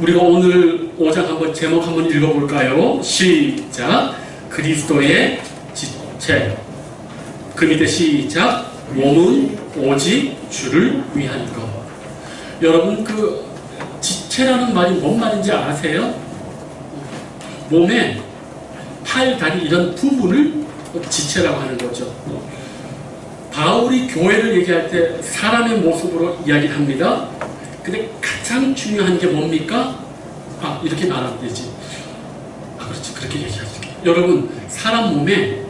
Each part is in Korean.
우리가 오늘 5장 한번 제목 한번 읽어볼까요? 시작. 그리스도의 지체. 그 밑에 시작. 몸은 오직 주를 위한 것. 여러분 그 지체라는 말이 뭔 말인지 아세요? 몸에 팔, 다리 이런 부분을 지체라고 하는 거죠. 바울이 교회를 얘기할 때 사람의 모습으로 이야기를 합니다. 근데 가장 중요한 게 뭡니까? 이렇게 말하면 되지. 그렇지. 그렇게 얘기하지. 여러분, 사람 몸에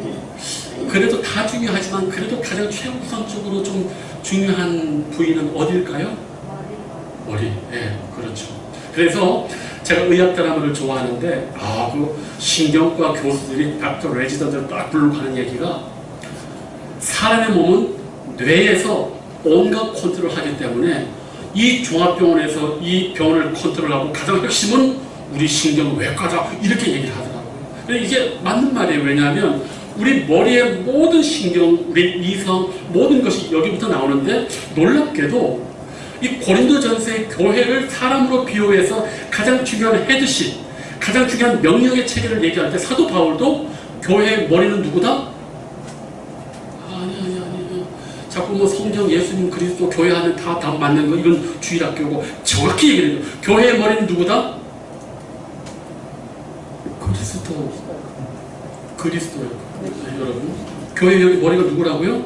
그래도 다 중요하지만 그래도 가장 최우선적으로 좀 중요한 부위는 어딜까요? 머리. 네, 그렇죠. 그래서 제가 의학 드라마를 좋아하는데 그 신경과 교수들이 닥터 레지던트를 딱 부르고 하는 얘기가 사람의 몸은 뇌에서 온갖 컨트롤을 하기 때문에 이 종합병원에서 이 병원을 컨트롤하고 가장 핵심은 우리 신경외과다 이렇게 얘기를 하더라고요. 근데 이게 맞는 말이에요. 왜냐하면 우리 머리의 모든 신경, 우리 이성 모든 것이 여기부터 나오는데 놀랍게도 이 고린도전서의 교회를 사람으로 비유해서 가장 중요한 헤드십, 가장 중요한 명령의 체계를 얘기할 때 사도 바울도 교회의 머리는 누구다? 아니. 자꾸 뭐 성경, 예수님, 그리스도, 교회 하면 다 맞는 거 이건 주일학교고 정확히 얘기해요. 교회의 머리는 누구다? 그리스도예요. 네, 여러분. 교회 여기 머리가 누구라고요?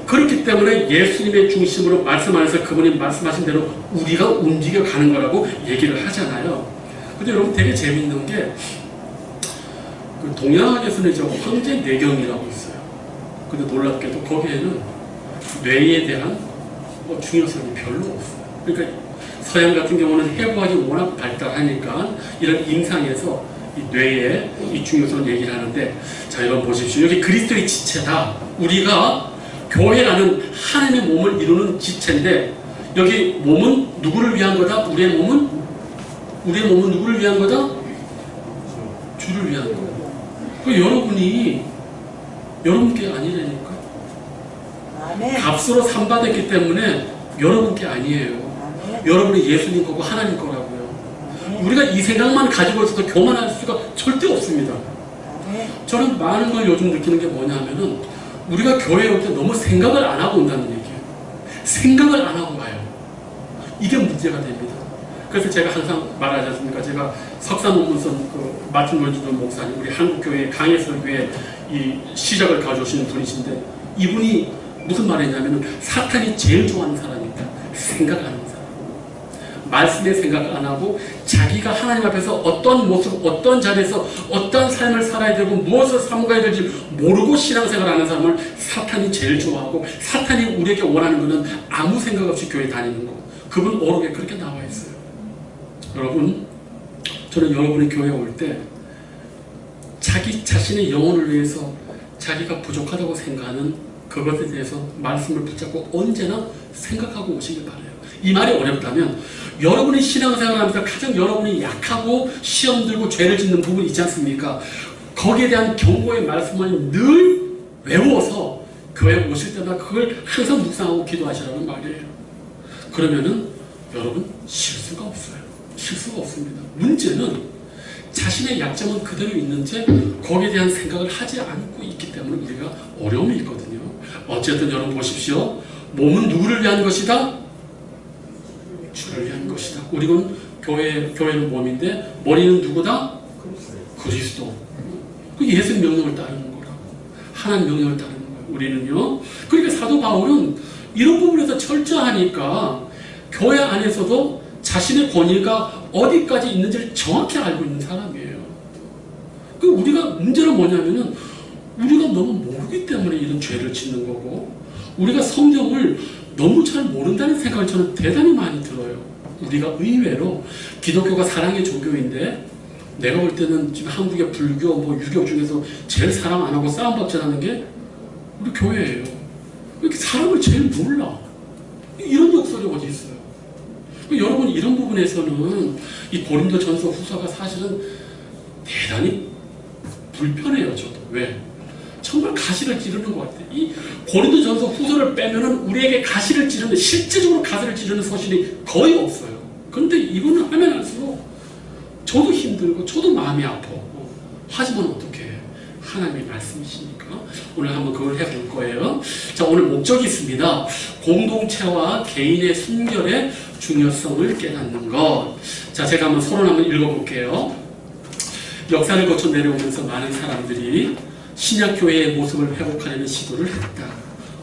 그렇기 때문에 예수님의 중심으로 말씀하면서 그분이 말씀하신 대로 우리가 움직여 가는 거라고 얘기를 하잖아요. 근데 여러분 되게 재밌는 게 그 동양학에서는 이제 황제 내경이라고 있어요. 근데 놀랍게도 거기에는 뇌에 대한 중요성이 별로 없어요. 그러니까 서양 같은 경우는 해부학이 워낙 발달하니까 이런 임상에서 이 뇌의 이 중요성을 얘기를 하는데, 자 여러분 보십시오. 여기 그리스도의 지체다. 우리가 교회라는 하나님의 몸을 이루는 지체인데 여기 몸은 누구를 위한 거다? 우리의 몸은 누구를 위한 거다? 주를 위한 거다. 여러분이 여러분께 아니라니까. 값으로 산받았기 때문에 여러분께 아니에요. 여러분이 예수님 거고 하나님 거라고요. 우리가 이 생각만 가지고 있어서 교만할 수가 절대 없습니다. 저는 많은 걸 요즘 느끼는 게 뭐냐면은 우리가 교회에 올 때 너무 생각을 안 하고 온다는 얘기예요. 생각을 안 하고 와요. 이게 문제가 됩니다. 그래서 제가 항상 말하지 않습니까? 제가 석사 논문 쓴 그 마틴 로이드 목사님, 우리 한국교회 강해설교회 이 시작을 가져오시는 분이신데 이분이 무슨 말이냐면 사탄이 제일 좋아하는 사람입니다. 생각하는 사람. 말씀에 생각 안 하고 자기가 하나님 앞에서 어떤 모습, 어떤 자리에서 어떤 삶을 살아야 되고 무엇을 삼가야 될지 모르고 신앙생활 하는 사람을 사탄이 제일 좋아하고, 사탄이 우리에게 원하는 것은 아무 생각 없이 교회 다니는 거. 그분 오록에 그렇게 나와 있어요. 여러분, 저는 여러분이 교회에 올 때 자기 자신의 영혼을 위해서 자기가 부족하다고 생각하는 그것에 대해서 말씀을 붙잡고 언제나 생각하고 오시길 바라요. 이 말이 어렵다면 여러분이 신앙생활을 하면서 가장 여러분이 약하고 시험 들고 죄를 짓는 부분이 있지 않습니까? 거기에 대한 경고의 말씀을 늘 외워서 교회에 오실 때마다 그걸 항상 묵상하고 기도하시라는 말이에요. 그러면은 여러분 실수가 없어요. 실수가 없습니다. 문제는 자신의 약점은 그대로 있는 채 거기에 대한 생각을 하지 않고 있기 때문에 우리가 어려움이 있거든요. 어쨌든 여러분 보십시오. 몸은 누구를 위한 것이다? 주를 위한 것이다. 우리는 교회는 몸인데 머리는 누구다? 그리스도. 그 예수의 명령을 따르는 거라고. 하나님 명령을 따르는 거예요. 우리는요. 그러니까 사도 바울은 이런 부분에서 철저하니까 교회 안에서도 자신의 권위가 어디까지 있는지를 정확히 알고 있는 사람이에요. 그 우리가 문제는 뭐냐면은 우리가 너무 모르기 때문에 이런 죄를 짓는 거고, 우리가 성경을 너무 잘 모른다는 생각을 저는 대단히 많이 들어요. 우리가 의외로 기독교가 사랑의 종교인데 내가 볼 때는 지금 한국의 불교, 유교 중에서 제일 사랑 안 하고 싸움박질하는 게 우리 교회예요. 이렇게 사람을 제일 몰라. 이런 역설이 어디 있어요? 여러분 이런 부분에서는 이 고린도전서 후서가 사실은 대단히 불편해요. 저도. 왜? 정말 가시를 찌르는 것 같아요. 이 고린도전서 후서를 빼면은 우리에게 가시를 찌르는, 실제적으로 가시를 찌르는 서신이 거의 없어요. 그런데 이거는 하면 할수록 저도 힘들고 저도 마음이 아프고 하지만 어떻게 해? 하나님의 말씀이시니까 오늘 한번 그걸 해볼 거예요. 자, 오늘 목적이 있습니다. 공동체와 개인의 순결의 중요성을 깨닫는 것. 자, 제가 한번 서론 한번 읽어볼게요. 역사를 거쳐 내려오면서 많은 사람들이 신약교회의 모습을 회복하려는 시도를 했다.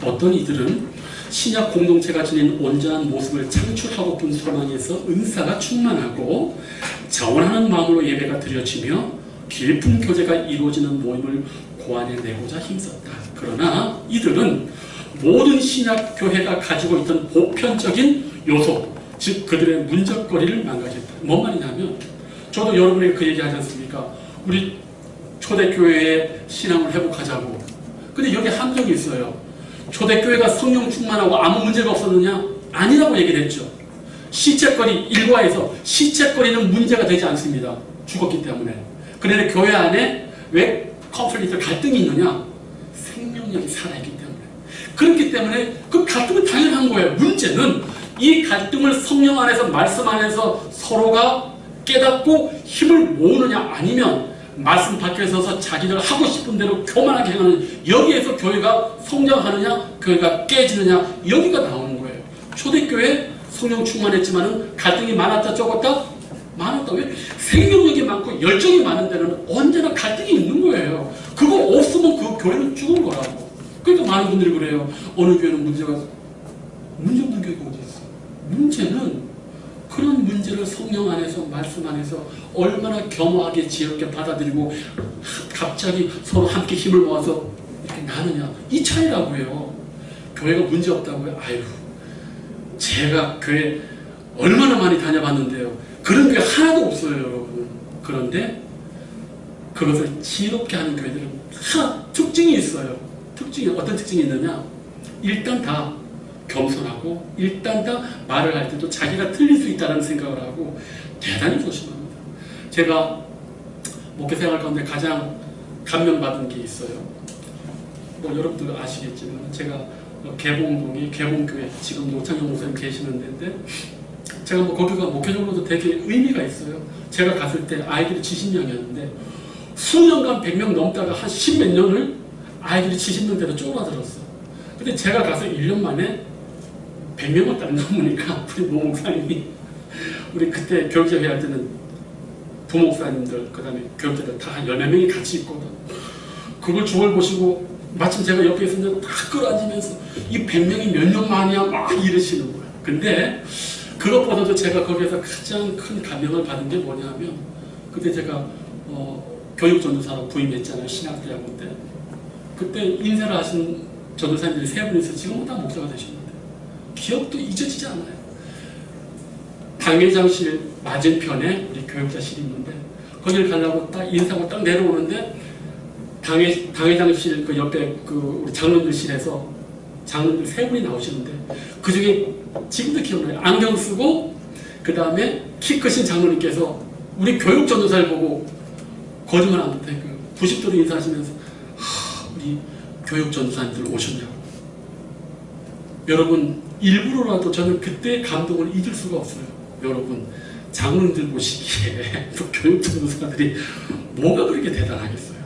어떤 이들은 신약 공동체가 지닌 온전한 모습을 창출하고픈 소망에서 은사가 충만하고 자원하는 마음으로 예배가 드려지며 깊은 교제가 이루어지는 모임을 고안해내고자 힘썼다. 그러나 이들은 모든 신약 교회가 가지고 있던 보편적인 요소, 즉 그들의 문적거리를 망가졌다. 뭔 말이냐면 저도 여러분에게 그 얘기 하지 않습니까? 우리 초대교회의 신앙을 회복하자고. 근데 여기 함정이 있어요. 초대교회가 성령 충만하고 아무 문제가 없었느냐? 아니라고 얘기를 했죠. 시체거리 일과에서 시체거리는 문제가 되지 않습니다. 죽었기 때문에. 그런데 교회 안에 왜 컨플릭트 갈등이 있느냐? 생명력이 살아있기 때문에. 그렇기 때문에 그 갈등은 당연한 거예요. 문제는 이 갈등을 성령 안에서 말씀 안에서 서로가 깨닫고 힘을 모으느냐 아니면 말씀 밖에 서서 자기들 하고 싶은 대로 교만하게 하는 여기에서 교회가 성장하느냐 교회가 깨지느냐 여기가 나오는 거예요. 초대교회 성령 충만했지만은 갈등이 많았다 적었다? 많았다. 왜? 생명력이 많고 열정이 많은 데는 언제나 갈등이 있는 거예요. 그거 없으면 그 교회는 죽은 거라고. 그러니까 많은 분들이 그래요. 어느 교회는 문제 없는 교회가 어디 있어? 문제는 그런 문제를 성령 안에서 말씀 안에서 얼마나 겸허하게 지혜롭게 받아들이고 갑자기 서로 함께 힘을 모아서 이렇게 나누냐 이 차이라고요. 교회가 문제 없다고요? 아유 제가 교회 얼마나 많이 다녀봤는데요. 그런 게 하나도 없어요 여러분. 그런데 그것을 지혜롭게 하는 교회들은 하나 특징이 있어요. 어떤 특징이 있느냐? 일단 다 겸손하고 일단 다 말을 할 때도 자기가 틀릴 수 있다는 생각을 하고 대단히 조심합니다. 제가 목회생활 가운데 가장 감명받은 게 있어요. 뭐 여러분들 아시겠지만 제가 개봉동이 개봉교회 지금 노창영 목사님 계시는 데인데 제가 뭐 거기가 목회적으로도 되게 의미가 있어요. 제가 갔을 때 아이들이 70명이었는데 수년간 100명 넘다가 한 10몇 년을 아이들이 70명대로 쪼그라들었어. 근데 제가 가서 1년 만에 100명을 딱 넘으니까 우리 노 목사님이 우리 그때 교육자 회할 때는 부목사님들 그 다음에 교육자들 다 한 10몇 명이 같이 있거든. 그걸 저걸 보시고 마침 제가 옆에 있었는데 딱 끌어앉으면서 이 100명이 몇 년 만이야 막 이러시는 거야. 근데 그것보다도 제가 거기에서 가장 큰 감명을 받은 게 뭐냐면 그때 제가 교육전도사로 부임했잖아요. 신학대학원 때. 그때 인사를 하신 전도사님들이 세 분이서 지금은 다 목사가 되셨는데 기억도 잊어지지 않아요. 당회장실 맞은편에 우리 교육자실이 있는데 거기를 가려고 딱 인사하고 딱 내려오는데 당회장실 그 옆에 그 우리 장로들실에서 장로들 세 분이 나오시는데 그 중에 지금도 기억나요. 안경 쓰고 그 다음에 키 크신 장로님께서 우리 교육전도사를 보고 거짓말 안 못해 90도로 인사하시면서 우리 교육전도사님들 오셨냐고. 여러분 일부러라도 저는 그때의 감동을 잊을 수가 없어요. 여러분 장로님들 보시기에 교육전도사들이 뭐가 그렇게 대단하겠어요.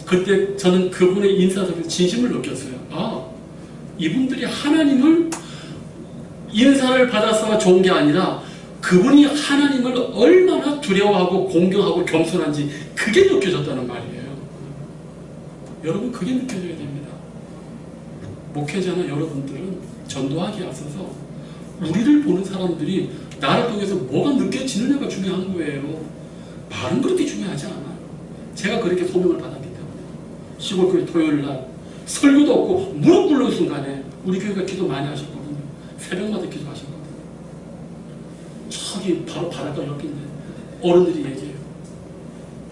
그때 저는 그분의 인사 속에 진심을 느꼈어요. 아 이분들이 하나님을 인사를 받아서 좋은 게 아니라 그분이 하나님을 얼마나 두려워하고 공경하고 겸손한지 그게 느껴졌다는 말이에요. 여러분 그게 느껴져야 됩니다. 목회자나 여러분들은 전도하기 앞서서 우리를 보는 사람들이 나를 통해서 뭐가 느껴지느냐가 중요한 거예요. 말은 그렇게 중요하지 않아요. 제가 그렇게 소명을 받았기 때문에 시골교회 토요일날 설교도 없고 무릎 꿇는 순간에 우리 교회가 기도 많이 하셨거든요. 새벽마다 기도하셨거든요. 저기 바로 바닷가 옆인데 어른들이 얘기해요.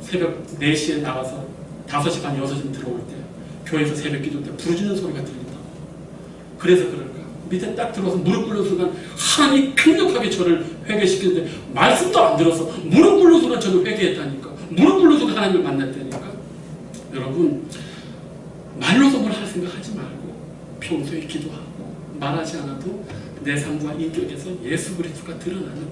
새벽 4시에 나가서 5시 반 6시쯤 들어올 때 교회에서 새벽 기도 때 부르짖는 소리가 들린다. 그래서 그럴까? 밑에 딱 들어와서 무릎 꿇는 순간 하나님이 강력하게 저를 회개시키는데 말씀도 안 들어서 무릎 꿇는 순간 저는 회개했다니까. 무릎 꿇는 순간 하나님을 만났다니까. 여러분 말로서 뭘 할 생각 하지 말고 평소에 기도하고 말하지 않아도 내 삶과 인격에서 예수 그리스도가 드러나는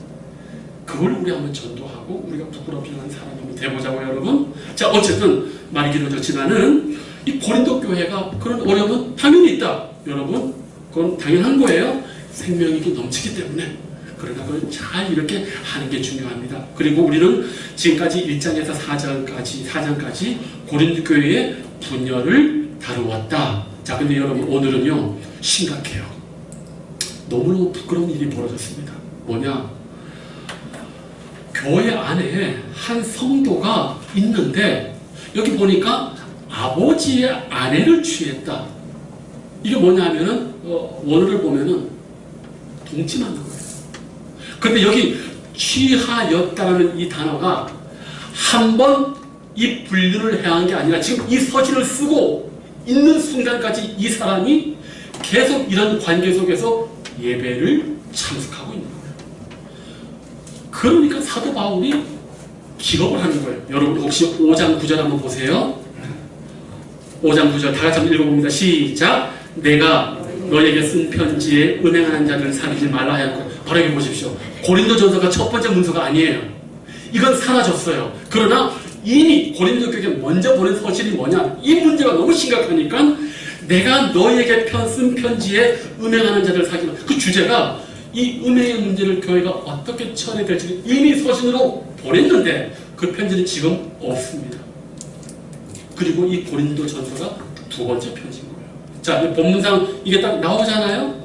그걸 우리 한번 전도하고 우리가 부끄럽지 않은 사람이 한번 되보자고 여러분. 자, 어쨌든 말이 길어졌지만은 이 고린도 교회가 그런 어려움은 당연히 있다. 여러분, 그건 당연한 거예요. 생명력이 넘치기 때문에. 그러나 그걸 잘 이렇게 하는 게 중요합니다. 그리고 우리는 지금까지 1장에서 4장까지 고린도 교회의 분열을 다루었다. 자, 근데 여러분 오늘은요, 심각해요. 너무너무 부끄러운 일이 벌어졌습니다. 뭐냐? 교회 안에 한 성도가 있는데 여기 보니까 아버지의 아내를 취했다. 이게 뭐냐 하면은 원어를 보면은 동침하는 거예요. 근데 여기 취하였다라는 이 단어가 한 번 이 분류를 행한 게 아니라 지금 이 서신을 쓰고 있는 순간까지 이 사람이 계속 이런 관계 속에서 예배를 참석하고 있는 거예요. 그러니까 사도 바울이 기록을 하는 거예요. 여러분 혹시 5장 9절 한번 보세요. 5장 9절 다 같이 한번 읽어봅니다. 시작. 내가 너에게 쓴 편지에 은행하는 자들을 사귀지 말라 하였고, 바로 여기 보십시오. 고린도전서가 첫 번째 문서가 아니에요. 이건 사라졌어요. 그러나 이미 고린도 교회에 먼저 보낸 서신이 뭐냐? 이 문제가 너무 심각하니까 내가 너에게 쓴 편지에 음행하는 자들을 사귀는, 그 주제가 이 음행의 문제를 교회가 어떻게 처리해야 될지 이미 서신으로 보냈는데 그 편지는 지금 없습니다. 그리고 이 고린도 전서가 두 번째 편지인 거예요. 자, 본문상 이게 딱 나오잖아요.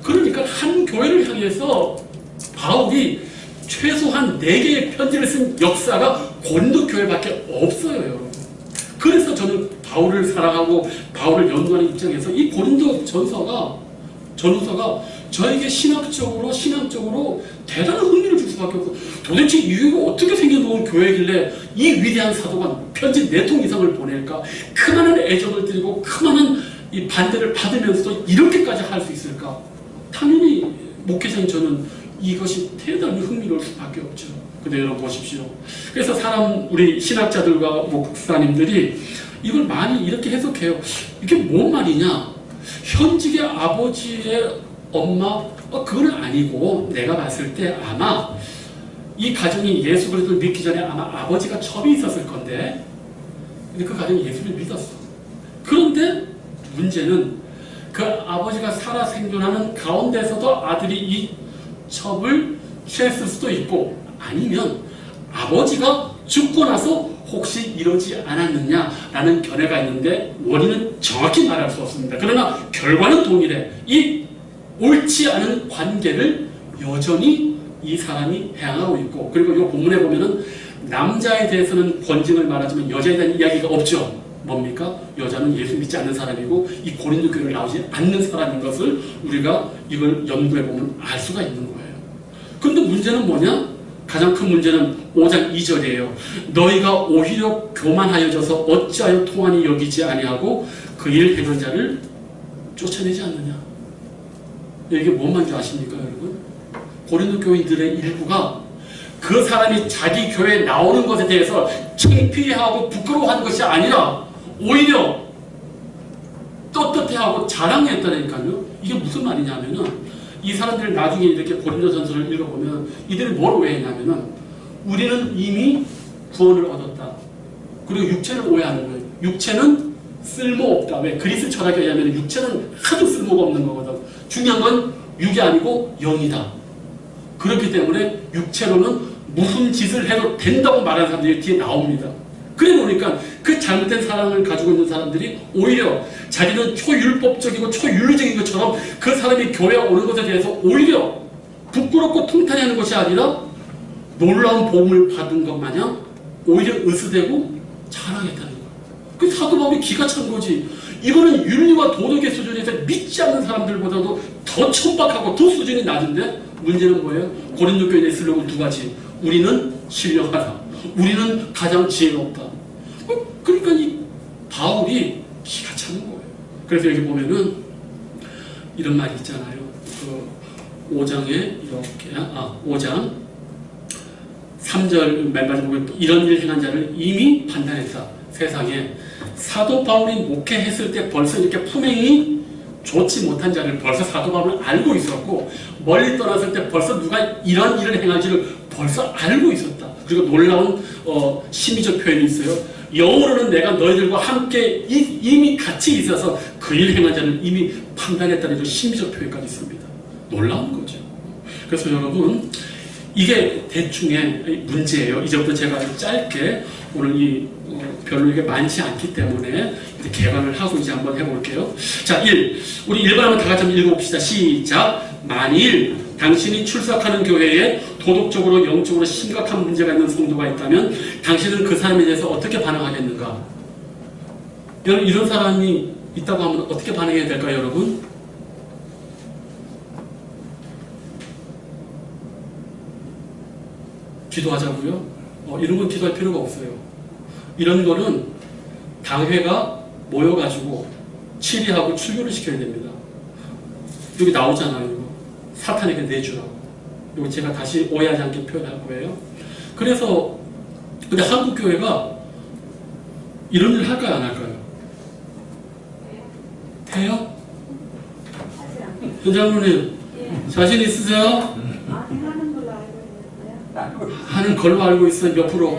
그러니까 한 교회를 향해서 바울이 최소한 4개의 편지를 쓴 역사가 고린도 교회밖에 없어요, 여러분. 그래서 저는 바울을 사랑하고 바울을 연구하는 입장에서 이 고린도 전서가 저에게 신앙적으로 대단한 흥미를 줄 수밖에 없고, 도대체 이 교회가 어떻게 생겨놓은 교회길래 이 위대한 사도가 편지 4통 이상을 보낼까? 그 많은 애정을 드리고 그 많은 이 반대를 받으면서도 이렇게까지 할 수 있을까? 당연히 목회자인 저는 이것이 대단히 흥미로울 수밖에 없죠. 근데 여러분 보십시오. 그래서 우리 신학자들과 목사님들이 이걸 많이 이렇게 해석해요. 이게 뭔 말이냐? 현직의 아버지의 엄마, 그건 아니고 내가 봤을 때 아마 이 가정이 예수 그리스도를 믿기 전에 아마 아버지가 첩이 있었을 건데, 근데 그 가정이 예수를 믿었어. 그런데 문제는 그 아버지가 살아 생존하는 가운데서도 아들이 이 첩을 취했을 수도 있고, 아니면 아버지가 죽고 나서 혹시 이러지 않았느냐라는 견해가 있는데 원인은 정확히 말할 수 없습니다. 그러나 결과는 동일해. 이 옳지 않은 관계를 여전히 이 사람이 행하고 있고, 그리고 이 본문에 보면은 남자에 대해서는 권징을 말하지만 여자에 대한 이야기가 없죠. 뭡니까? 여자는 예수 믿지 않는 사람이고 이 고린도 교회를 나오지 않는 사람인 것을 우리가 이걸 연구해보면 알 수가 있는 거예요. 그런데 문제는 뭐냐? 가장 큰 문제는 5장 2절이에요. 너희가 오히려 교만하여져서 어찌하여 통한이 여기지 아니하고 그 일 행한 자를 쫓아내지 않느냐? 이게 뭔 말인지 아십니까, 여러분? 고린도 교인들의 일부가 그 사람이 자기 교회에 나오는 것에 대해서 창피해하고 부끄러워하는 것이 아니라 오히려 떳떳해하고 자랑했다니까요. 이게 무슨 말이냐면은 이 사람들 나중에 이렇게 고린도전서를 읽어보면 이들이 뭘 오해했냐면은 우리는 이미 구원을 얻었다. 그리고 육체를 오해하는 거예요. 육체는 쓸모없다. 왜? 그리스 철학에 의하면 육체는 하도 쓸모가 없는 거거든. 중요한 건 육이 아니고 영이다. 그렇기 때문에 육체로는 무슨 짓을 해도 된다고 말하는 사람들이 뒤에 나옵니다. 그래 보니까 그 잘못된 사랑을 가지고 있는 사람들이 오히려 자기는 초율법적이고 초윤리적인 것처럼 그 사람이 교회에 오는 것에 대해서 오히려 부끄럽고 통탄하는 것이 아니라 놀라운 복음을 받은 것 마냥 오히려 으스대고 자랑했다는 거예요. 그 사도 바울이 기가 찬 거지. 이거는 윤리와 도덕의 수준에서 믿지 않는 사람들보다도 더 천박하고 더 수준이 낮은데, 문제는 뭐예요? 고린도 교회에 슬로건 2가지. 우리는 신령하다. 우리는 가장 지혜롭다. 그러니까 이 바울이 기가 차는 거예요. 그래서 여기 보면은 이런 말이 있잖아요. 그 5장에 이렇게 5장 3절 말까지 보면 이런 일 행한 자를 이미 판단했다. 세상에 사도 바울이 목회했을 때 벌써 이렇게 품행이 좋지 못한 자를 벌써 사도 바울은 알고 있었고, 멀리 떠났을 때 벌써 누가 이런 일을 행할지를 벌써 알고 있었다. 그리고 놀라운 심리적 표현이 있어요. 영으로는 내가 너희들과 함께 이미 같이 있어서 그 일 행한 자를 이미 판단했다는 심리적 표현까지 있습니다. 놀라운 거죠. 그래서 여러분, 이게 대충의 문제예요. 이제부터 제가 짧게 오늘 별로 이게 많지 않기 때문에 개관을 하고 이제 한번 해볼게요. 자, 1. 우리 일반어만 다 같이 한번 읽어봅시다. 시작. 만일 당신이 출석하는 교회에 도덕적으로 영적으로 심각한 문제가 있는 성도가 있다면 당신은 그 사람에 대해서 어떻게 반응하겠는가? 여러분, 이런 사람이 있다고 하면 어떻게 반응해야 될까요, 여러분? 기도하자고요? 이런 건 기도할 필요가 없어요. 이런 거는 당회가 모여가지고 치리하고 출교를 시켜야 됩니다. 여기 나오잖아요. 이거. 사탄에게 내주라고. 이거 제가 다시 오해하지 않게 표현할 거예요. 그래서 근데 한국 교회가 이런 일 할까요, 안 할까요? 해요? 현장로님 자신 있으세요? 하는 걸로 알고 있어요. 몇 프로?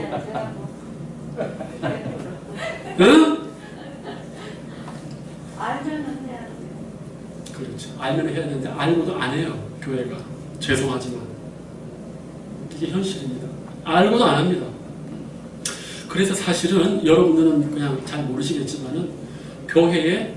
응? 그렇죠. 알면 해야 되는데 알고도 안 해요. 교회가. 죄송하지만 이게 현실입니다. 알고도 안 합니다. 그래서 사실은 여러분들은 그냥 잘 모르시겠지만은 교회에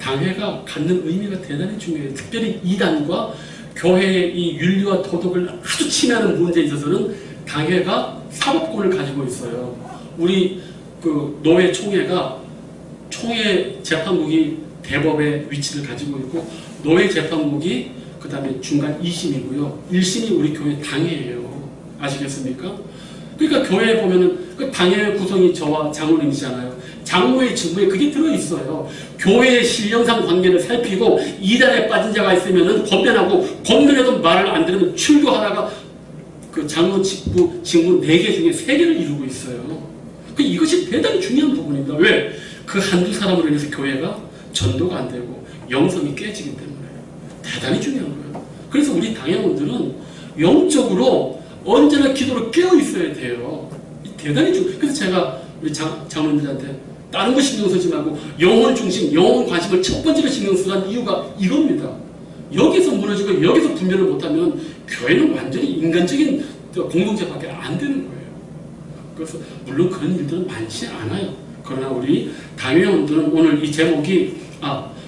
당회가 갖는 의미가 대단히 중요해요. 특별히 이단과 교회의 이 윤리와 도덕을 아주 침해하는 문제에 있어서는 당회가 사법권을 가지고 있어요. 우리 그 노회 총회가 총회 재판국이 대법의 위치를 가지고 있고 노회 재판국이 그 다음에 중간 2심이고요. 1심이 우리 교회 당회예요. 아시겠습니까? 그러니까 교회에 보면은 그 당회 구성이 저와 장로님이시잖아요. 장로의 직무에 그게 들어있어요. 교회의 신령상 관계를 살피고 이단에 빠진 자가 있으면은 권면하고 권면해도 말을 안 들으면 출교하다가 그 장로 직무 4개 중에 3개를 이루고 있어요. 이것이 대단히 중요한 부분입니다. 왜? 그 한두 사람으로 인해서 교회가 전도가 안 되고 영성이 깨지기 때문에 대단히 중요한 거예요. 그래서 우리 당회원들은 영적으로 언제나 기도로 깨어 있어야 돼요. 대단히 중요해요. 그래서 제가 우리 장로님들한테 다른 거 신경 쓰지 말고 영혼 중심, 영혼 관심을 첫 번째로 신경 쓰는 이유가 이겁니다. 여기서 무너지고 여기서 분별을 못하면 교회는 완전히 인간적인 공동체밖에 안 되는 거예요. 그래서 물론 그런 일들은 많지 않아요. 그러나 우리 당회원들은 오늘 이 제목이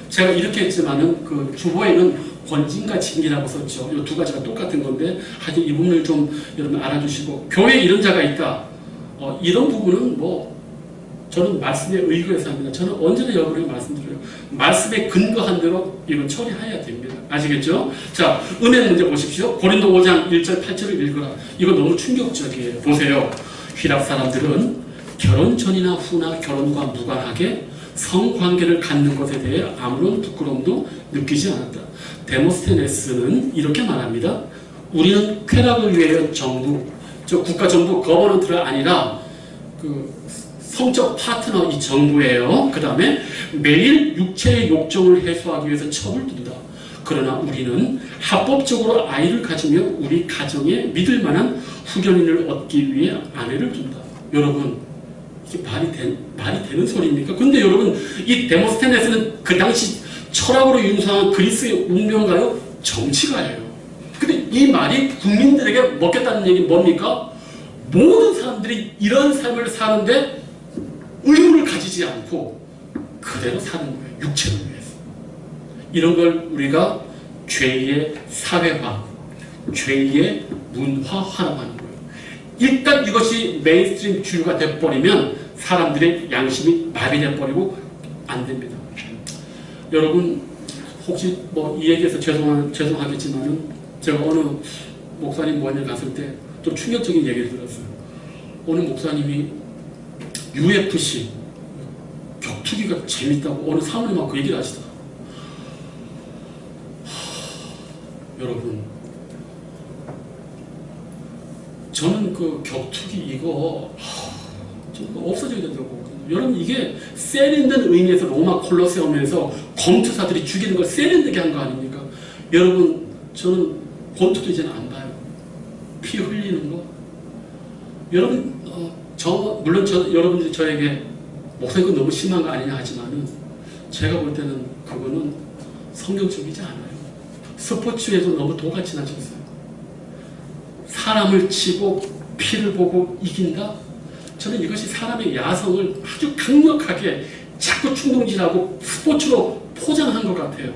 제가 이렇게 했지만은 그 주보에는 권징과 징계라고 썼죠. 이 두 가지가 똑같은 건데 하여튼 이 부분을 좀 여러분 알아주시고 교회에 이런 자가 있다. 이런 부분은 뭐 저는 말씀에 의거해서 합니다. 저는 언제나 여러분에게 말씀드려요. 말씀에 근거한 대로 이건 처리해야 됩니다. 아시겠죠? 자, 은행 문제 보십시오. 고린도 5장 1절 8절을 읽어라. 이거 너무 충격적이에요. 보세요. 휘랍 사람들은 결혼 전이나 후나 결혼과 무관하게 성관계를 갖는 것에 대해 아무런 부끄러움도 느끼지 않았다. 데모스테네스는 이렇게 말합니다. 우리는 쾌락을 위하여 정부, 국가 정부 거버넌트가 아니라 그 성적 파트너 이 정부예요. 그 다음에 매일 육체의 욕정을 해소하기 위해서 첩을 둔다. 그러나 우리는 합법적으로 아이를 가지며 우리 가정에 믿을 만한 후견인을 얻기 위해 아내를 둔다. 여러분, 이게 말이 되는 소리입니까? 근데 여러분, 이 데모스테네스는 그 당시 철학으로 융성한 그리스의 운명가요? 정치가예요. 근데 이 말이 국민들에게 먹겠다는 얘기는 뭡니까? 모든 사람들이 이런 삶을 사는데 의무를 가지지 않고 그대로 사는 거예요. 육체를 위해서. 이런 걸 우리가 죄의 사회화, 죄의 문화화라고 하는 거예요. 일단 이것이 메인스트림 주류가 돼버리면 사람들의 양심이 마비돼버리고 안 됩니다. 여러분 혹시 뭐 이 얘기해서 죄송하겠지만은 제가 어느 목사님 모임에 갔을 때 좀 충격적인 얘기를 들었어요. 어느 목사님이 UFC 격투기가 재밌다고 어느 사모님하고 그 얘기를 하시더라고요. 여러분, 저는 그 격투기 이거 없어져야 된다고 보거든요. 여러분, 이게 세련된 의미에서 로마 콜로세움에서 검투사들이 죽이는 걸 세련되게 한 거 아닙니까? 여러분, 저는 권투도 이제는 안 봐요. 피 흘리는 거, 여러분, 물론 여러분들이 저에게 목사님 너무 심한 거 아니냐 하지만은 제가 볼 때는 그거는 성경적이지 않아요. 스포츠에도 너무 도가 지나쳤어요. 사람을 치고 피를 보고 이긴다? 저는 이것이 사람의 야성을 아주 강력하게 자꾸 충동질하고 스포츠로 포장한 것 같아요.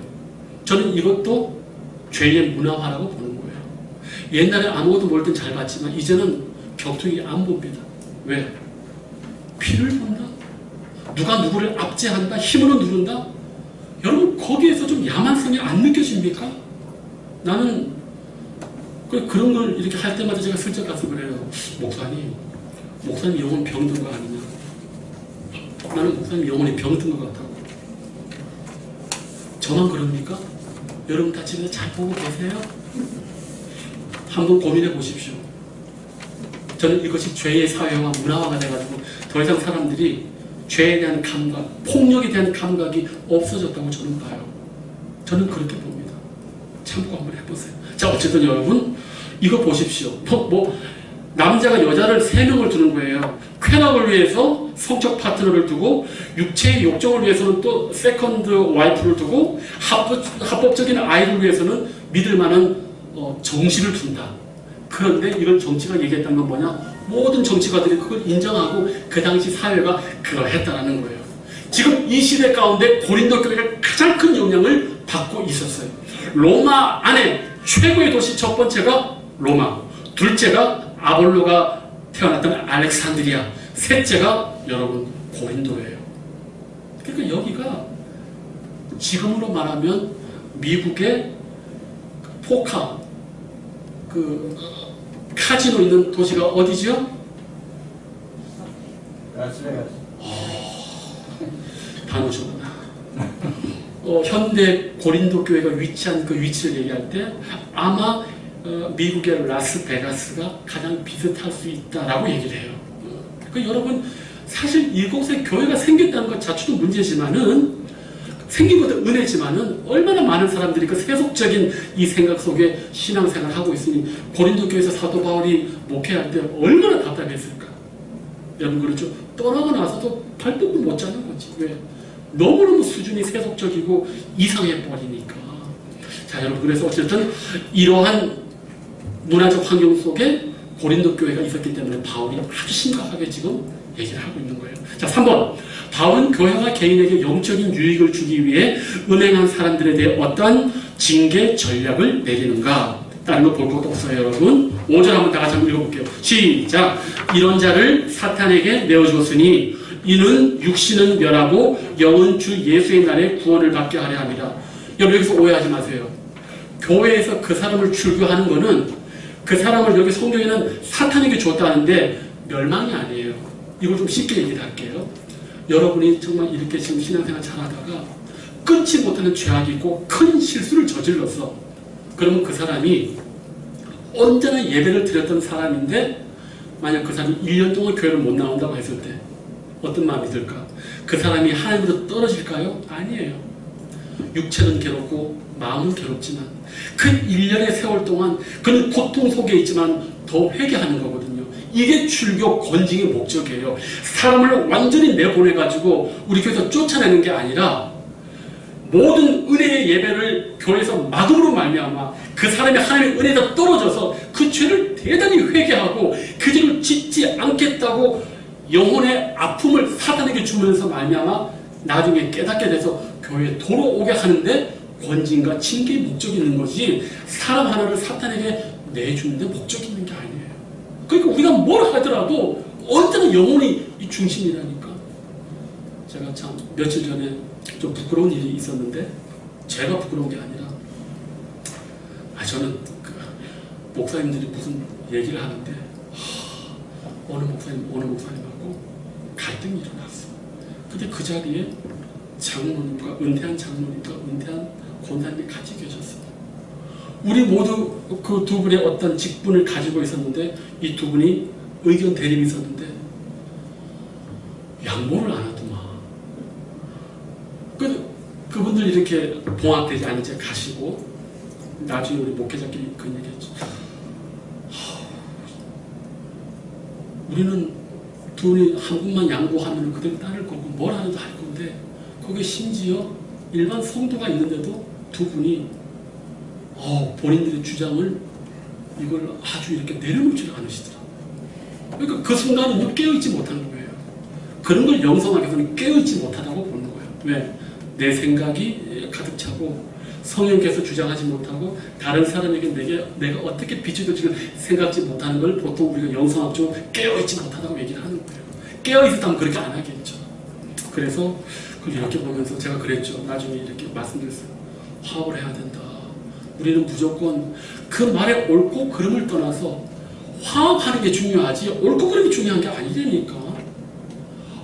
저는 이것도 죄의 문화화라고 보는 거예요. 옛날에 아무것도 뭘 땐 잘 봤지만 이제는 격투기 안 봅니다. 왜? 피를 본다? 누가 누구를 압제한다? 힘으로 누른다? 여러분 거기에서 좀 야만성이 안 느껴집니까? 나는 그런 걸 이렇게 할 때마다 제가 슬쩍 가서 그래요. 목사님 영혼 병든 거 아니냐? 나는 목사님 영혼이 병든 것 같다고. 저만 그럽니까? 여러분 다 집에서 잘 보고 계세요? 한번 고민해 보십시오. 저는 이것이 죄의 사회와 문화화가 돼가지고 더 이상 사람들이 죄에 대한 감각, 폭력에 대한 감각이 없어졌다고 저는 봐요. 저는 그렇게 봅니다. 참고 한번 해보세요. 자, 어쨌든 여러분 이거 보십시오. 남자가 여자를 3명을 두는 거예요. 쾌락을 위해서 성적 파트너를 두고 육체의 욕정을 위해서는 또 세컨드 와이프를 두고 합법적인 아이를 위해서는 믿을 만한 정씨를 둔다. 그런데 이걸 정치가 얘기했다는 건 뭐냐? 모든 정치가들이 그걸 인정하고 그 당시 사회가 그러했다는 거예요. 지금 이 시대 가운데 고린도 교회가 가장 큰 영향을 받고 있었어요. 로마 안에 최고의 도시 첫 번째가 로마, 둘째가 아볼로가 태어났던 알렉산드리아, 셋째가 여러분 고린도예요. 그러니까 여기가 지금으로 말하면 미국의 포카, 카지노 있는 도시가 어디지요? 라스베가스. 다녀오셨구나. 현대 고린도 교회가 위치한 그 위치를 얘기할 때 아마 미국의 라스베가스가 가장 비슷할 수 있다라고 얘기를 해요. 여러분 사실 이곳에 교회가 생겼다는 것 자체도 문제지만은 생긴 것도 은혜지만은 얼마나 많은 사람들이 그 세속적인 이 생각 속에 신앙생활을 하고 있으니 고린도 교회에서 사도 바울이 목회할 때 얼마나 답답했을까? 여러분 그렇죠? 떠나고 나서도 발톱도 못 자는 거지. 왜? 너무너무 수준이 세속적이고 이상해 버리니까. 자 여러분 그래서 어쨌든 이러한 문화적 환경 속에 고린도 교회가 있었기 때문에 바울이 아주 심각하게 지금 얘기를 하고 있는 거예요. 자 3번 바울은 교회와 개인에게 영적인 유익을 주기 위해 은행한 사람들에 대해 어떠한 징계 전략을 내리는가? 다른 거 볼 것도 없어요 여러분. 5절 한번 다 같이 한번 읽어볼게요. 시작. 이런 자를 사탄에게 내어주었으니 이는 육신은 멸하고 영은 주 예수의 날에 구원을 받게 하려 합니다. 여러분 여기서 오해하지 마세요. 교회에서 그 사람을 출교하는 거는 그 사람을 여기 성경에는 사탄에게 줬다는데 멸망이 아니에요. 이걸 좀 쉽게 얘기를 할게요. 여러분이 정말 이렇게 지금 신앙생활 잘하다가 끊지 못하는 죄악이 있고 큰 실수를 저질렀어. 그러면 그 사람이 언제나 예배를 드렸던 사람인데 만약 그 사람이 1년 동안 교회를 못 나온다고 했을 때 어떤 마음이 들까? 그 사람이 하나님으로 떨어질까요? 아니에요. 육체는 괴롭고 마음은 괴롭지만 그 1년의 세월 동안 그는 고통 속에 있지만 더 회개하는 거거든요. 이게 출교 권징의 목적이에요. 사람을 완전히 내보내가지고 우리 교회에서 쫓아내는 게 아니라 모든 은혜의 예배를 교회에서 막음으로 말미암아 그 사람이 하나님의 은혜에서 떨어져서 그 죄를 대단히 회개하고 그 죄를 짓지 않겠다고 영혼의 아픔을 사탄에게 주면서 말미암아 나중에 깨닫게 돼서 교회에 돌아오게 하는데 권징과 징계의 목적이 있는 거지 사람 하나를 사탄에게 내주는 데 목적이 있는 게 아니에요. 그러니까 우리가 뭘 하더라도 언제나 영혼이 이 중심이라니까. 제가 참 며칠 전에 좀 부끄러운 일이 있었는데 제가 부끄러운 게 아니라 저는 목사님들이 무슨 얘기를 하는데 어느 목사님하고 갈등이 일어났어. 근데 그 자리에 장로님과 은퇴한 장로님과 은퇴한 권사님이 같이 계셨어요. 우리 모두 그 두 분의 어떤 직분을 가지고 있었는데 이 두 분이 의견 대립이 있었는데 양보를 안 하더만. 그분들 이렇게 봉합되지 않은 채 가시고 나중에 우리 목회자끼리 그런 얘기 했죠. 우리는 돈이 한 분만 양보하면 그대로 따를 거고 뭘 하는지 할 건데 거기에 심지어 일반 성도가 있는데도 두 분이 본인들의 주장을 이걸 아주 이렇게 내려놓지 않으시더라고요. 그러니까 그 순간은 깨어있지 못하는 거예요. 그런 걸 영성학에서는 깨어있지 못하다고 보는 거예요. 왜? 내 생각이 가득 차고 성령께서 주장하지 못하고 다른 사람에게 내가 어떻게 빛이 될지를 생각지 못하는 걸 보통 우리가 영성학적으로 깨어있지 못하다고 얘기를 하는 거예요. 깨어있었다면 그렇게 안 하겠죠. 그래서 그걸 이렇게 보면서 제가 그랬죠. 나중에 이렇게 말씀드렸어요. 화합을 해야 된다. 우리는 무조건 그 말의 옳고 그름을 떠나서 화합하는 게 중요하지 옳고 그름이 중요한 게 아니라니까.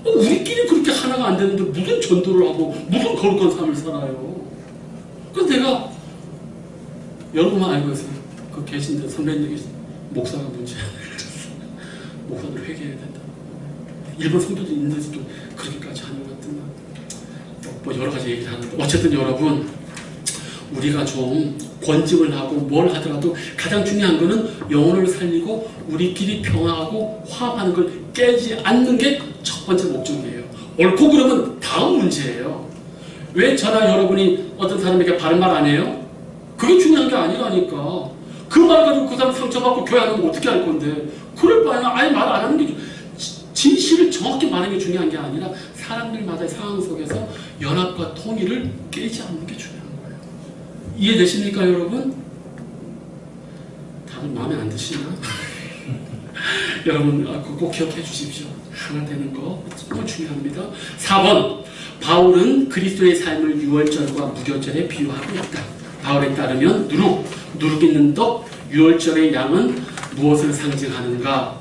우리끼리 그렇게 하나가 안 되는데 무슨 전도를 하고 무슨 거룩한 삶을 살아요. 그래서 내가 여러분만 알고 있어요. 그 계신데 선배님이 목사가 문제야. 목사들 회개해야 된다. 일본 성도들이 있는 데서도 그렇게까지 하는 것 같지만 뭐 여러 가지 얘기를 하는데 어쨌든 여러분 우리가 좀 권증을 하고 뭘 하더라도 가장 중요한 거는 영혼을 살리고 우리끼리 평화하고 화합하는 걸 깨지 않는 게 첫 번째 목적이에요. 옳고 그러면 다음 문제예요. 왜 저나 여러분이 어떤 사람에게 바른 말 안 해요? 그게 중요한 게 아니라니까. 그 말 가지고 그 사람 상처받고 교회 안 오면 어떻게 할 건데 그럴 바에는 아예 말 안 하는 게 진실을 정확히 말하는 게 중요한 게 아니라 사람들마다의 상황 속에서 연합과 통일을 깨지 않는 게 중요한 거예요. 이해되십니까 여러분? 다들 마음에 안 드시나? 여러분 꼭 기억해 주십시오. 하나 되는 거 정말 중요합니다. 4번 바울은 그리스도의 삶을 유월절과 무교절에 비유하고 있다. 바울에 따르면 누룩 있는 떡, 유월절의 양은 무엇을 상징하는가?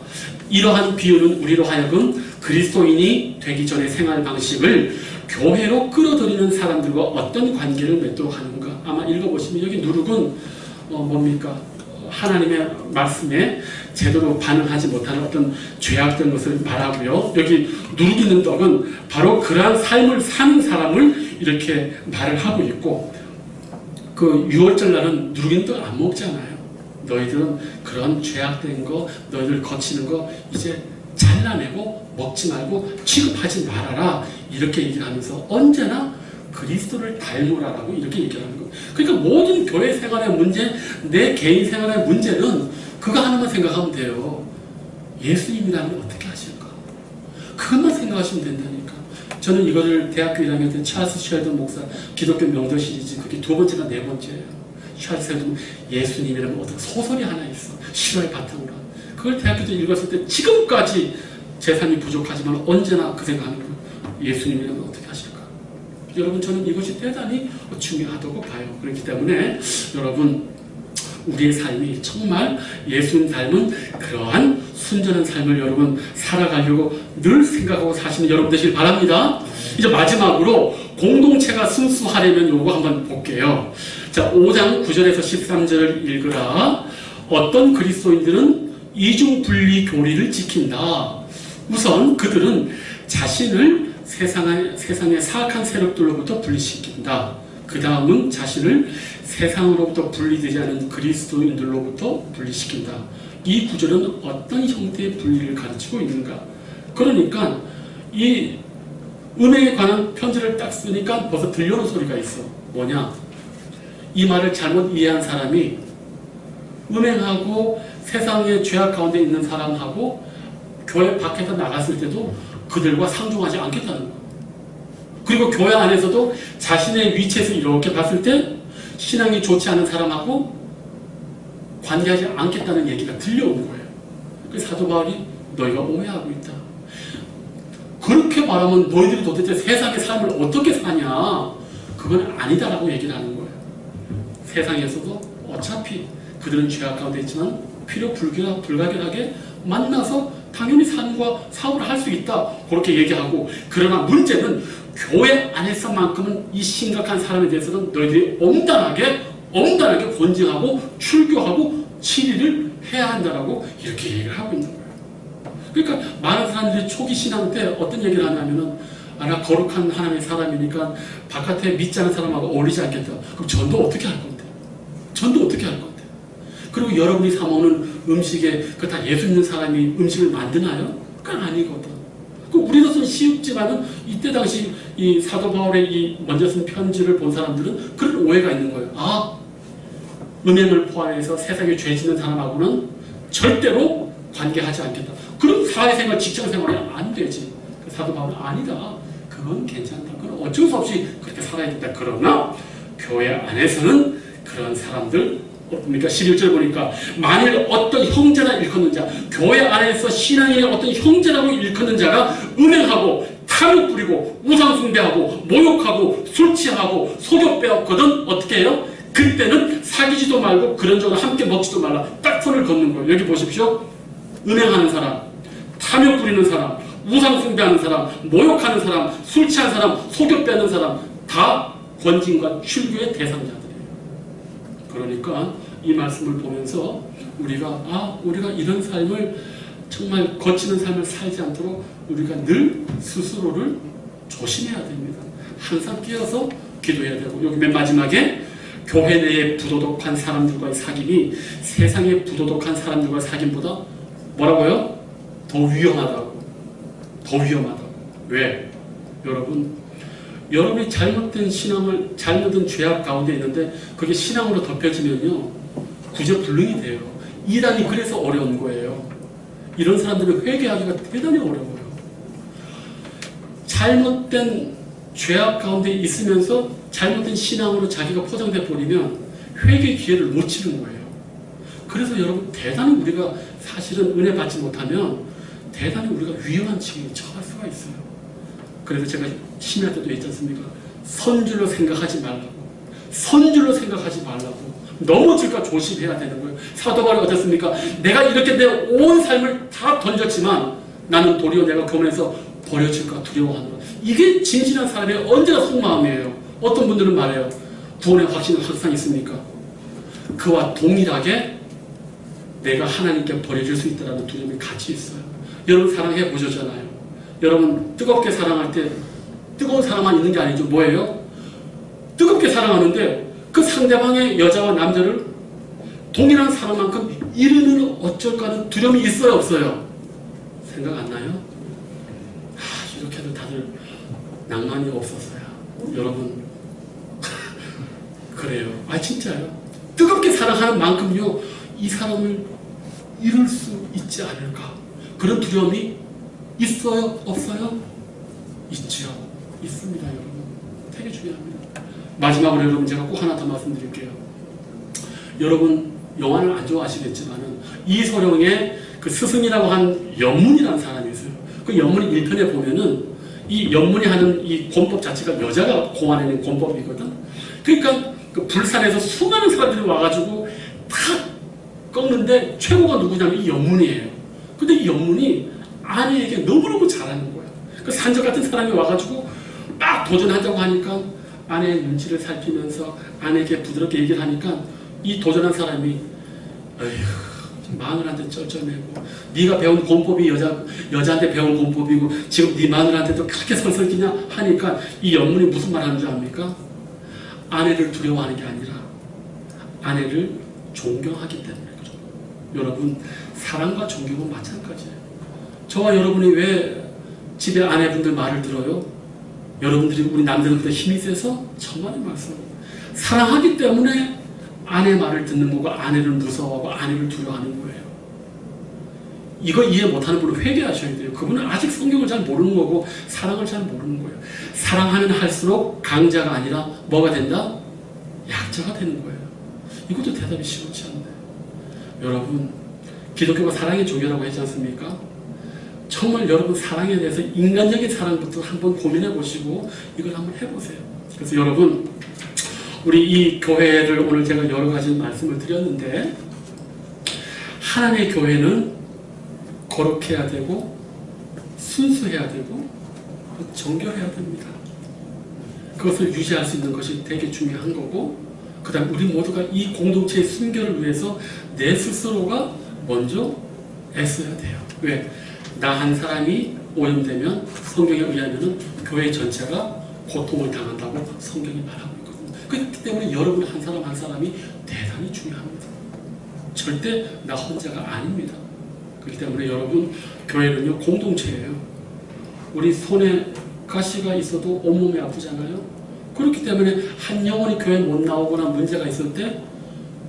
이러한 비유는 우리로 하여금 그리스도인이 되기 전의 생활 방식을 교회로 끌어들이는 사람들과 어떤 관계를 맺도록 하는가? 아마 읽어보시면 여기 누룩은 뭡니까? 하나님의 말씀에 제대로 반응하지 못하는 어떤 죄악된 것을 말하고요. 여기 누룩 있는 떡은 바로 그러한 삶을 사는 사람을 이렇게 말을 하고 있고 그 유월절날은 누룩 있는 떡을 안 먹잖아요. 너희들은 그런 죄악된 거 너희들 거치는 거 이제 잘라내고 먹지 말고 취급하지 말아라 이렇게 얘기를 하면서 언제나 그리스도를 닮으라라고 이렇게 얘기를 하는 거예요. 그러니까 모든 교회 생활의 문제, 내 개인 생활의 문제는 그거 하나만 생각하면 돼요. 예수님이라면 어떻게 하실까? 그것만 생각하시면 된다니까. 저는 이거를 대학교 1학년 때 찰스 쉘던 목사 기독교 명절 시리즈 그게 두 번째나 네 번째예요. 찰스 쉘던 예수님이라면 어떻게 소설이 하나 있어. 실화의 바탕으로. 그걸 대학교 때 읽었을 때 지금까지 제 삶이 부족하지만 언제나 그 생각하는 거예요. 예수님이라면 어떻게 하실까? 여러분 저는 이것이 대단히 중요하다고 봐요. 그렇기 때문에 여러분 우리의 삶이 정말 예수님 닮은 그러한 순전한 삶을 여러분 살아가려고 늘 생각하고 사시는 여러분 되시길 바랍니다. 이제 마지막으로 공동체가 순수하려면 요거 한번 볼게요. 자, 5장 9절에서 13절을 읽으라. 어떤 그리스도인들은 이중분리 교리를 지킨다. 우선 그들은 자신을 세상의 사악한 세력들로부터 분리시킨다. 그 다음은 자신을 세상으로부터 분리되지 않은 그리스도인들로부터 분리시킨다. 이 구절은 어떤 형태의 분리를 가르치고 있는가? 그러니까 이 음행에 관한 편지를 딱 쓰니까 벌써 들려오는 소리가 있어. 뭐냐? 이 말을 잘못 이해한 사람이 음행하고 세상의 죄악 가운데 있는 사람하고 교회 밖에서 나갔을 때도 그들과 상종하지 않겠다는 거예요. 그리고 교회 안에서도 자신의 위치에서 이렇게 봤을 때 신앙이 좋지 않은 사람하고 관계하지 않겠다는 얘기가 들려오는 거예요. 그래서 사도 바울이 너희가 오해하고 있다. 그렇게 말하면 너희들이 도대체 세상의 삶을 어떻게 사냐? 그건 아니다라고 얘기를 하는 거예요. 세상에서도 어차피 그들은 죄악 가운데 있지만 필요 불가결하게 만나서 당연히 삶과 사업을 할 수 있다. 그렇게 얘기하고 그러나 문제는 교회 안에서만큼은 이 심각한 사람에 대해서는 너희들이 엄단하게 권징하고 출교하고 치리를 해야 한다라고 이렇게 얘기를 하고 있는 거예요. 그러니까 많은 사람들이 초기 신앙 때 어떤 얘기를 하냐면은 나 거룩한 하나님의 사람이니까 바깥에 믿지 않은 사람하고 어울리지 않겠다. 그럼 전도 어떻게 할 건데? 전도 어떻게 할 건데? 그리고 여러분이 사모는 음식에 그 다 예수 믿는 사람이 음식을 만드나요? 그건 아니거든. 우리로서는 쉬웠지만은 이때 당시 이 사도 바울의 이 먼저 쓴 편지를 본 사람들은 그런 오해가 있는 거예요. 아, 음행을 포함해서 세상에 죄 짓는 사람하고는 절대로 관계하지 않겠다. 그럼 사회생활, 직장생활이 안 되지. 사도 바울은 아니다. 그건 괜찮다. 그건 어쩔 수 없이 그렇게 살아야 된다. 그러나 교회 안에서는 그런 사람들 뭡니까? 11절 보니까 만일 어떤 형제나 일컫는 자, 교회 안에서 신앙인의 어떤 형제라고 일컫는 자가 음행하고 탐욕 부리고 우상 숭배하고 모욕하고 술 취하고 속여 빼앗거든 어떻게 해요? 그때는 사귀지도 말고 그런 쪽으로 함께 먹지도 말라. 딱 손을 걷는 거예요. 여기 보십시오. 음행하는 사람, 탐욕 부리는 사람, 우상 숭배하는 사람, 모욕하는 사람, 술 취한 사람, 속여 빼앗는 사람 다 권징과 출교의 대상자들이에요. 그러니까 이 말씀을 보면서 우리가 이런 삶을 정말 거치는 삶을 살지 않도록 우리가 늘 스스로를 조심해야 됩니다. 항상 깨어서 기도해야 되고, 여기 맨 마지막에 교회 내에 부도덕한 사람들과의 사귐이 세상의 부도덕한 사람들과의 사귐보다 뭐라고요? 더 위험하다고. 더 위험하다고. 왜? 여러분이 잘못된 신앙을, 잘못된 죄악 가운데 있는데 그게 신앙으로 덮여지면요, 구제불능이 돼요. 이단이 그래서 어려운 거예요. 이런 사람들은 회개하기가 대단히 어려워요. 잘못된 죄악 가운데 있으면서 잘못된 신앙으로 자기가 포장돼 버리면 회개 기회를 놓치는 거예요. 그래서 여러분, 대단히 우리가 사실은 은혜 받지 못하면 대단히 우리가 위험한 지경에 처할 수가 있어요. 그래서 제가 심야 때도 했지 않습니까? 선줄로 생각하지 말라고. 선줄로 생각하지 말라고. 넘어질까 조심해야 되는 거예요. 사도 바울이 어땠습니까? 내가 이렇게 내 온 삶을 다 던졌지만 나는 도리어 내가 교만해서 버려질까 두려워하노라. 이게 진실한 사람의 언제나 속마음이에요. 어떤 분들은 말해요. 구원의 확신은 항상 있습니까? 그와 동일하게 내가 하나님께 버려질 수 있다는 두려움이 같이 있어요. 여러분 사랑해 보셨잖아요. 여러분 뜨겁게 사랑할 때 뜨거운 사랑만 있는 게 아니죠. 뭐예요? 뜨겁게 사랑하는데 그 상대방의 여자와 남자를 동일한 사랑만큼 이르는 어쩔까 하는 두려움이 있어요, 없어요? 생각 안 나요? 이렇게도 다들 낭만이 없었어요. 여러분 그래요. 진짜요. 뜨겁게 사랑하는 만큼요, 이 사람을 잃을 수 있지 않을까. 그런 두려움이 있어요, 없어요? 있죠. 있습니다, 여러분. 되게 중요합니다. 마지막으로 여러분 제가 꼭 하나 더 말씀드릴게요. 여러분 영화를 안 좋아하시겠지만은 이소룡의 그 스승이라고 한 연문이라는 사람이 있어요. 그 연문 1편에 보면은 이 연문이 하는 이 권법 자체가 여자가 고안해낸 권법이거든. 그러니까 그 불산에서 수많은 사람들이 와가지고 다 꺾는데 최고가 누구냐면 이 연문이에요. 근데 이 연문이 아내에게 너무너무 잘하는 거예요. 그 산적 같은 사람이 와가지고 막 도전하자고 하니까 아내의 눈치를 살피면서 아내에게 부드럽게 얘기를 하니까 이 도전한 사람이 어휴, 마누라한테 쩔쩔매고 네가 배운 권법이 여자한테 배운 권법이고 지금 네 마누라한테도 그렇게 설설기냐 하니까 이 연문이 무슨 말 하는 줄 압니까? 아내를 두려워하는 게 아니라 아내를 존경하기 때문에 그래요. 여러분 사랑과 존경은 마찬가지예요. 저와 여러분이 왜 집에 아내분들 말을 들어요? 여러분들이 우리 남자들보다 힘이 세서? 정말의 말씀. 사랑하기 때문에 아내 말을 듣는 거고 아내를 무서워하고 아내를 두려워하는 거예요. 이거 이해 못하는 분은 회개하셔야 돼요. 그분은 아직 성경을 잘 모르는 거고 사랑을 잘 모르는 거예요. 사랑하면 할수록 강자가 아니라 뭐가 된다? 약자가 되는 거예요. 이것도 대답이 쉽지 않네요. 여러분 기독교가 사랑이 중요하다고 했지 않습니까? 정말 여러분 사랑에 대해서 인간적인 사랑부터 한번 고민해 보시고 이걸 한번 해보세요. 그래서 여러분 우리 이 교회를 오늘 제가 여러 가지 말씀을 드렸는데 하나님의 교회는 거룩해야 되고 순수해야 되고 정결해야 됩니다. 그것을 유지할 수 있는 것이 되게 중요한 거고 그 다음 우리 모두가 이 공동체의 순결을 위해서 내 스스로가 먼저 애써야 돼요. 왜? 나 한 사람이 오염되면 성경에 의하면 교회 전체가 고통을 당한다고 성경이 말하고 있거든요. 그렇기 때문에 여러분 한 사람 한 사람이 대단히 중요합니다. 절대 나 혼자가 아닙니다. 그렇기 때문에 여러분, 교회는요 공동체예요. 우리 손에 가시가 있어도 온몸이 아프잖아요. 그렇기 때문에 한 영혼이 교회 못 나오거나 문제가 있을 때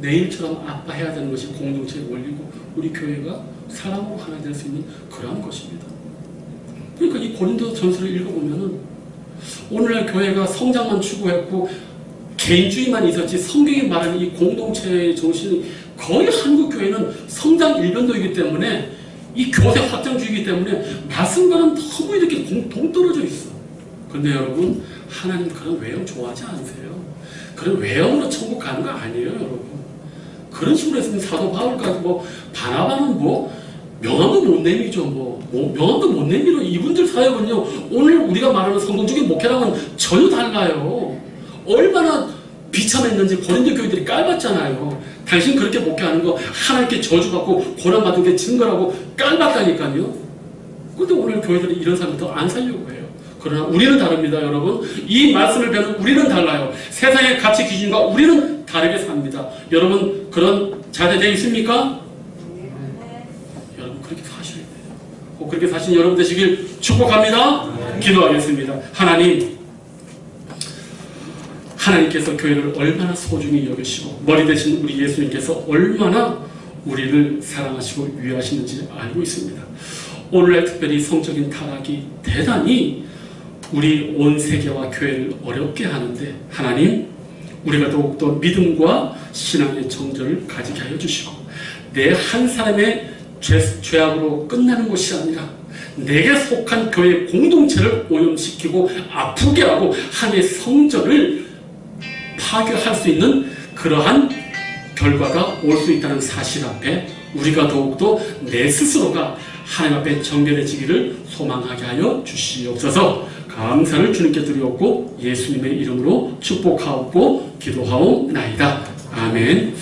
내일처럼 아파해야 되는 것이 공동체의 원리고, 우리 교회가 사랑으로 하나 될 수 있는 그러한 것입니다. 그러니까 이 고린도 전서를 읽어보면은 오늘날 교회가 성장만 추구했고 개인주의만 있었지, 성경이 말하는 이 공동체의 정신이, 거의 한국 교회는 성장 일변도이기 때문에, 이 교세 확장주의이기 때문에 말씀과는 너무 이렇게 동떨어져 있어. 근데 여러분, 하나님 그런 외형 좋아하지 않으세요? 그런 외형으로 천국 가는 거 아니에요, 여러분. 그런 식으로 했으면 사도 바울까지 바나바는 명함도 못 내미죠. 명함도 못 내미로. 이분들 사역은요, 오늘 우리가 말하는 성공적인 목회랑은 전혀 달라요. 얼마나 비참했는지 고린도 교회들이 깔봤잖아요. 당신 그렇게 목회하는 거 하나님께 저주받고 고난받은 게 증거라고 깔봤다니까요. 근데 오늘 교회들이 이런 사람을 더 안 살려고 해요. 그러나 우리는 다릅니다, 여러분. 이 말씀을 배우는 우리는 달라요. 세상의 가치 기준과 우리는 다르게 삽니다. 여러분, 그런 자세되어 있습니까? 여러분, 그렇게 사셔야 돼요. 꼭 그렇게 사신 여러분 되시길 축복합니다. 기도하겠습니다. 하나님께서 교회를 얼마나 소중히 여기시고, 머리 대신 우리 예수님께서 얼마나 우리를 사랑하시고 위하시는지 알고 있습니다. 오늘날 특별히 성적인 타락이 대단히 우리 온 세계와 교회를 어렵게 하는데, 하나님, 우리가 더욱더 믿음과 신앙의 정절을 가지게 하여 주시고, 내 한 사람의 죄악으로 끝나는 것이 아니라 내게 속한 교회 공동체를 오염시키고 아프게 하고 하나님의 성전을 파괴할 수 있는 그러한 결과가 올 수 있다는 사실 앞에 우리가 더욱더 내 스스로가 하나님 앞에 정결해지기를 소망하게 하여 주시옵소서. 감사를 주님께 드리옵고 예수님의 이름으로 축복하옵고 기도하옵나이다. 아멘.